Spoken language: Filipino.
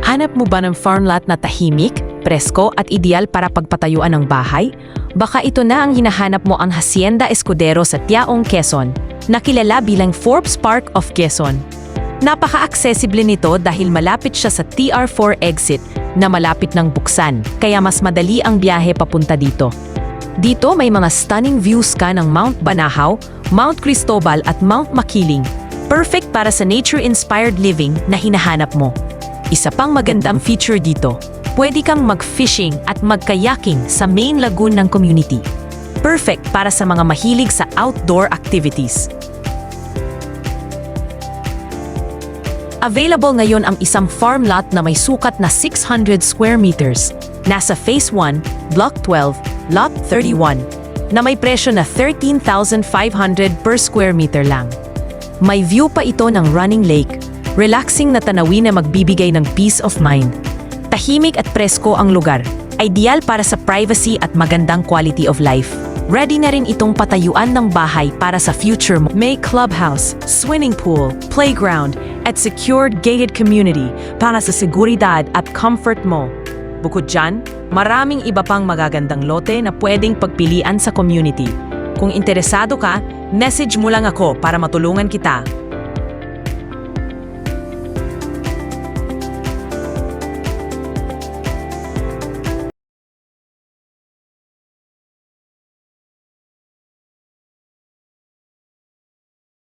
Hanap mo ba ng farm lot na tahimik, presko at ideal para pagpatayuan ng bahay? Baka ito na ang hinahanap mo, ang Hacienda Escudero sa Tiaong, Quezon, na kilala bilang Forbes Park of Quezon. Napaka-accessible nito dahil malapit siya sa TR4 exit na malapit ng buksan, kaya mas madali ang biyahe papunta dito. Dito may mga stunning views ka ng Mount Banahaw, Mount Cristobal at Mount Makiling. Perfect para sa nature-inspired living na hinahanap mo. Isa pang magandang feature dito, pwede kang mag-fishing at mag-kayaking sa main lagoon ng community. Perfect para sa mga mahilig sa outdoor activities. Available ngayon ang isang farm lot na may sukat na 600 square meters. Nasa Phase 1, Block 12, Lot 31, na may presyo na 13,500 per square meter lang. May view pa ito ng running lake, relaxing na tanawin na magbibigay ng peace of mind. Tahimik at presko ang lugar, ideal para sa privacy at magandang quality of life. Ready na rin itong patayuan ng bahay para sa future mo. May clubhouse, swimming pool, playground, at secured gated community para sa seguridad at comfort mo. Bukod dyan, maraming iba pang magagandang lote na pwedeng pagpilian sa community. Kung interesado ka, message mo lang ako para matulungan kita.